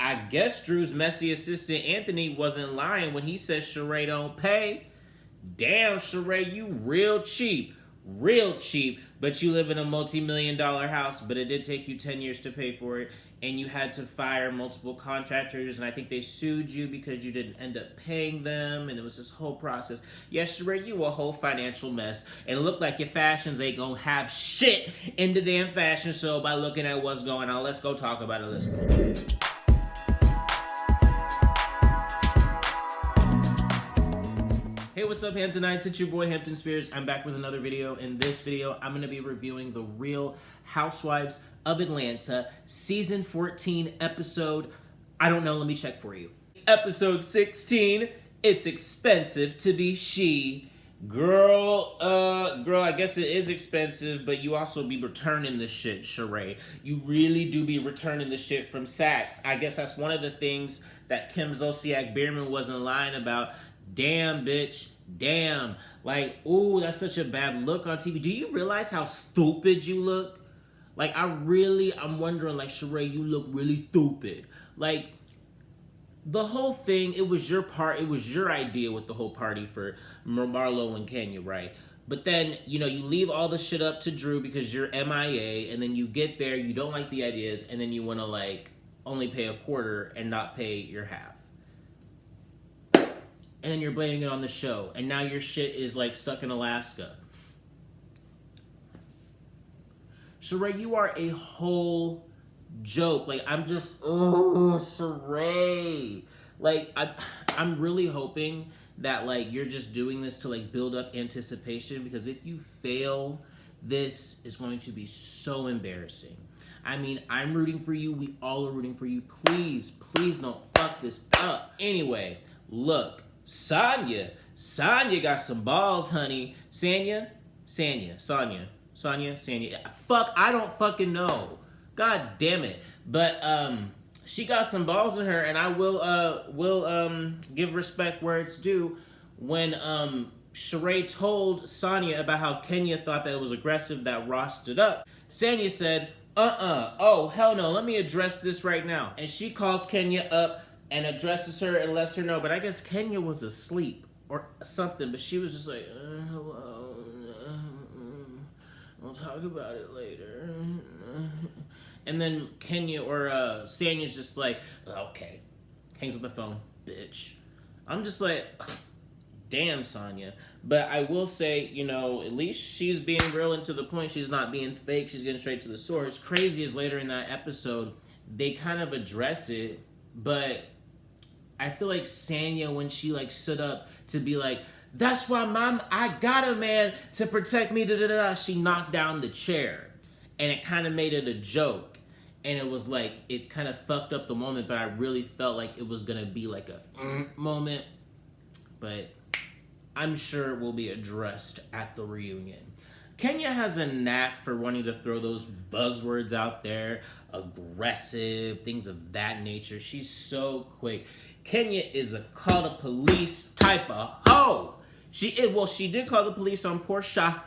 I guess Drew's messy assistant Anthony wasn't lying when he said Shereé don't pay. Damn, Shereé, you real cheap. Real cheap. But you live in a multi-million-dollar house, but it did take you 10 years to pay for it. And you had to fire multiple contractors, and I think they sued you because you didn't end up paying them, and it was this whole process. Yes, Shereé, you a whole financial mess, and it looked like your fashions ain't gonna have shit in the damn fashion show by looking at what's going on. Let's go talk about it. Let's go. Hey, what's up, Hamptonites? It's your boy, Hampton Spears. I'm back with another video. In this video, I'm going to be reviewing the Real Housewives of Atlanta, Season 14, episode, I don't know, let me check for you. Episode 16, It's Expensive to Be She. Girl, I guess it is expensive, but you also be returning the shit, Shereé. You really do be returning the shit from Saks. I guess that's one of the things that Kim Zolciak-Biermann wasn't lying about. Damn, bitch. Damn. Like, ooh, that's such a bad look on TV. Do you realize how stupid you look? Like, I'm wondering, like, Shereé, you look really stupid. Like, the whole thing, it was your idea with the whole party for Marlo and Kenya, right? But then, you know, you leave all the shit up to Drew because you're MIA, and then you get there, you don't like the ideas, and then you want to, like, only pay a quarter and not pay your half. And then you're blaming it on the show. And now your shit is, like, stuck in Alaska. Shereé, you are a whole joke. Like, I'm just, oh, Shereé. Like, I'm really hoping that, like, you're just doing this to, like, build up anticipation. Because if you fail, this is going to be so embarrassing. I mean, I'm rooting for you. We all are rooting for you. Please, please don't fuck this up. Anyway, look. Sanya got some balls, honey. Sanya. Fuck, I don't fucking know. God damn it. But she got some balls in her, and I will give respect where it's due. When Shereé told Sanya about how Kenya thought that it was aggressive that Ross stood up, Sanya said, oh, hell no, let me address this right now. And she calls Kenya up and addresses her and lets her know. But I guess Kenya was asleep or something. But she was just like, hello. We'll talk about it later. And then Kenya or Sanya's just like, okay. Hangs up the phone, bitch. I'm just like, damn, Sanya. But I will say, you know, at least she's being real and to the point. She's not being fake. She's getting straight to the source. What's crazy is later in that episode, they kind of address it. But I feel like Sanya, when she, like, stood up to be like, that's why, Mom, I got a man to protect me, she knocked down the chair. And it kind of made it a joke. And it was like, it kind of fucked up the moment, but I really felt like it was going to be like a moment. But I'm sure it will be addressed at the reunion. Kenya has a knack for wanting to throw those buzzwords out there. Aggressive, things of that nature. She's so quick. Kenya is a call the police type of hoe. She did call the police on Porsha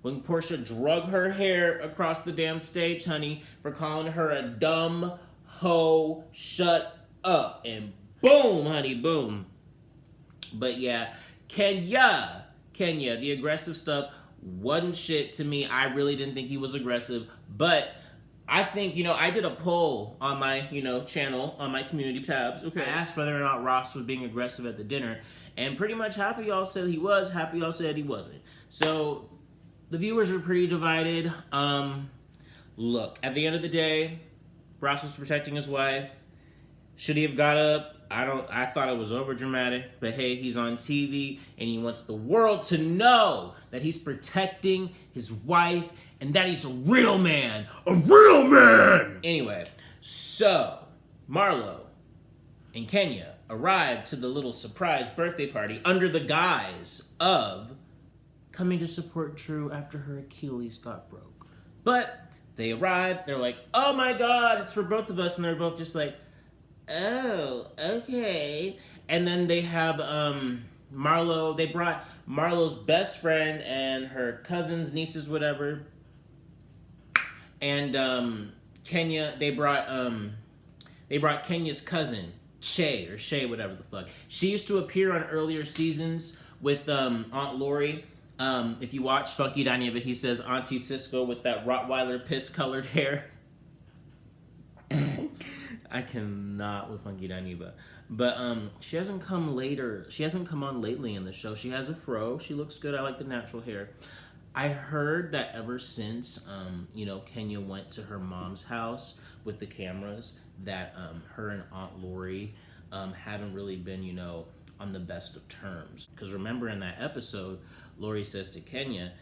when Porsha drug her hair across the damn stage, honey, for calling her a dumb hoe. Shut up. And boom, honey, boom. But yeah, Kenya, the aggressive stuff wasn't shit to me. I really didn't think he was aggressive, but I think, you know, I did a poll on my, you know, channel, on my community tabs. Okay. I asked whether or not Ross was being aggressive at the dinner, and pretty much half of y'all said he was, half of y'all said he wasn't. So the viewers are pretty divided. Look, at the end of the day, Ross was protecting his wife. Should he have got up? I thought it was over dramatic, but hey, he's on TV and he wants the world to know that he's protecting his wife and that he's a real man. A real man! Anyway, so Marlo and Kenya arrived to the little surprise birthday party under the guise of coming to support Drew after her Achilles got broke. But they arrived, they're like, oh my God, it's for both of us. And they're both just like, oh, okay. And then they have Marlo, they brought Marlo's best friend and her cousins, nieces, whatever. And Kenya, they brought They brought Kenya's cousin, Shay, whatever the fuck. She used to appear on earlier seasons with Aunt Lori. If you watch Funky Dineva, he says Auntie Cisco with that Rottweiler piss-colored hair. I cannot with Funky Dineva. But she hasn't come later. She hasn't come on lately in the show. She has a fro. She looks good. I like the natural hair. I heard that ever since, Kenya went to her mom's house with the cameras, that her and Aunt Lori haven't really been, on the best of terms. Because remember in that episode, Lori says to Kenya,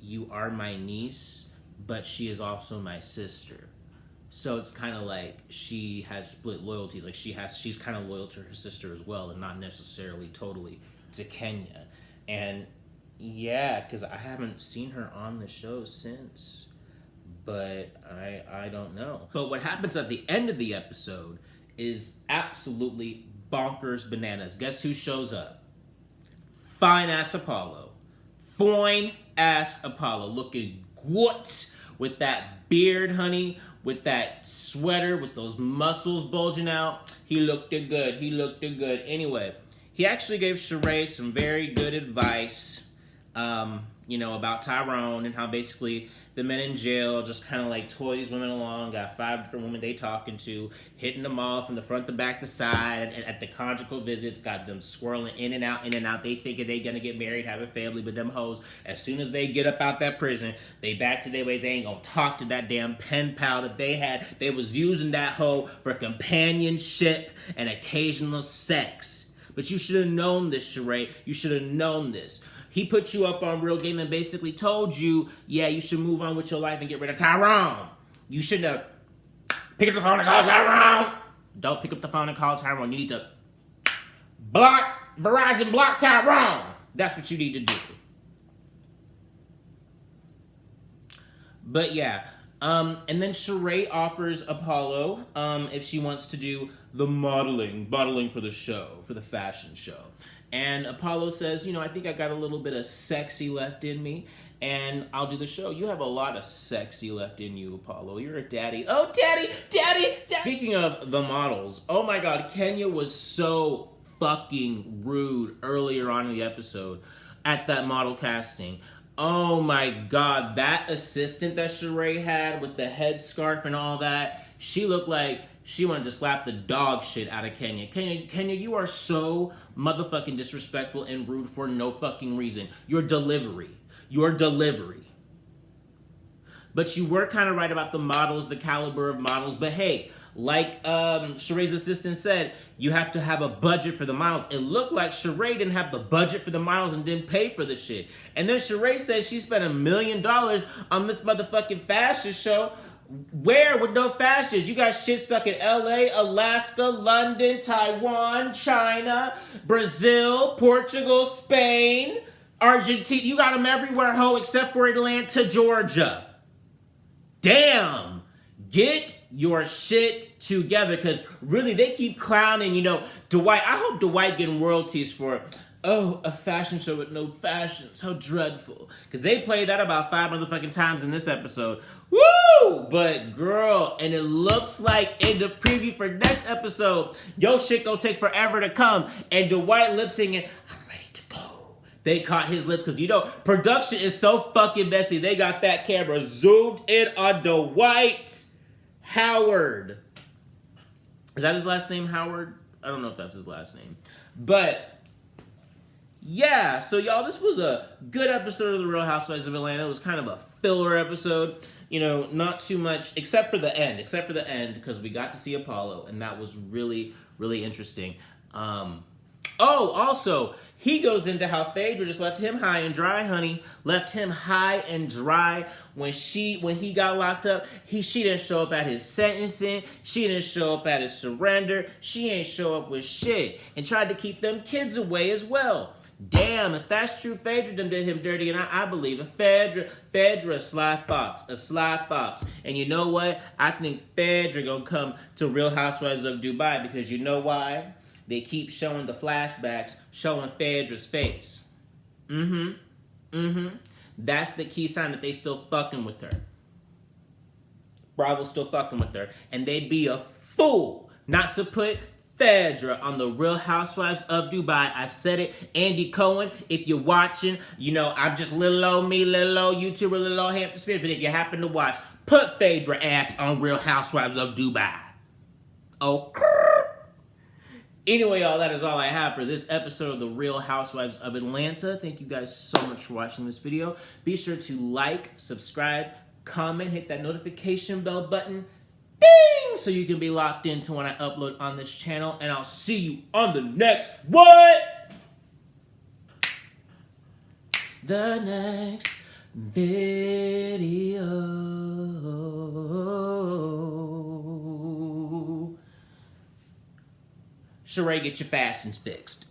"You are my niece, but she is also my sister." So it's kind of like she has split loyalties. Like she's kind of loyal to her sister as well, and not necessarily totally to Kenya. And yeah, because I haven't seen her on the show since, but I don't know. But what happens at the end of the episode is absolutely bonkers bananas. Guess who shows up? Fine ass Apollo. Fine ass Apollo, looking good with that beard, honey, with that sweater, with those muscles bulging out. He looked good. He looked good. Anyway, he actually gave Shereé some very good advice, about Tyrone and how basically the men in jail just kind of like toy these women along, got 5 different women they talking to, hitting them all from the front, the back, the side, and at the conjugal visits, got them swirling in and out. They thinking they gonna get married, have a family, but them hoes, as soon as they get up out that prison, they back to their ways. They ain't gonna talk to that damn pen pal that they had. They was using that hoe for companionship and occasional sex. But you should have known this, Shereé. You should have known this. He put you up on Real Game and basically told you, yeah, you should move on with your life and get rid of Tyrone. You should have picked up the phone and called Tyrone. Don't pick up the phone and call Tyrone. You need to Verizon block Tyrone. That's what you need to do. But yeah, and then Shereé offers Apollo if she wants to do the modeling for the show, for the fashion show. And Apollo says, I think I got a little bit of sexy left in me, and I'll do the show. You have a lot of sexy left in you, Apollo. You're a daddy. Oh, daddy. Speaking of the models, oh my God, Kenya was so fucking rude earlier on in the episode at that model casting. Oh my God, that assistant that Shereé had with the headscarf and all that, she looked like she wanted to slap the dog shit out of Kenya. Kenya, you are so motherfucking disrespectful and rude for no fucking reason. Your delivery. But you were kind of right about the models, the caliber of models. But hey, like Shereé's assistant said, you have to have a budget for the models. It looked like Shereé didn't have the budget for the models and didn't pay for the shit. And then Shereé says she spent $1 million on this motherfucking fashion show. Where with no fashions? You got shit stuck in LA, Alaska, London, Taiwan, China, Brazil, Portugal, Spain, Argentina. You got them everywhere, ho, except for Atlanta, Georgia. Damn. Get your shit together, because really they keep clowning, Dwight. I hope Dwight getting royalties for, a fashion show with no fashions. How dreadful. Because they played that about 5 motherfucking times in this episode. Woo! But girl, and it looks like in the preview for next episode, yo shit gonna take forever to come. And Dwight lip singing, I'm ready to go. They caught his lips because, production is so fucking messy. They got that camera zoomed in on Dwight Howard. Is that his last name, Howard? I don't know if that's his last name. But yeah, so y'all, this was a good episode of The Real Housewives of Atlanta. It was kind of a filler episode. Not too much, except for the end, because we got to see Apollo, and that was really, really interesting. Also, he goes into how Phaedra just left him high and dry, honey. Left him high and dry when he got locked up. She didn't show up at his sentencing. She didn't show up at his surrender. She ain't show up with shit, and tried to keep them kids away as well. Damn, if that's true, Phaedra done did him dirty, and I believe it. Phaedra, a sly fox. And you know what? I think Phaedra gonna come to Real Housewives of Dubai, because you know why? They keep showing the flashbacks, showing Phaedra's face. That's the key sign that they still fucking with her. Bravo's still fucking with her, and they'd be a fool not to put Phaedra on the Real Housewives of Dubai. I said it. Andy Cohen, if you're watching, you know, I'm just little old me, little old YouTuber, little old Hampton Spirit, but if you happen to watch, put Phaedra ass on Real Housewives of Dubai. Okay. Anyway, y'all, that is all I have for this episode of the Real Housewives of Atlanta. Thank you guys so much for watching this video. Be sure to like, subscribe, comment, hit that notification bell button. Ding! So you can be locked into when I upload on this channel. And I'll see you on the next what? The next video. Shereé, get your fashions fixed.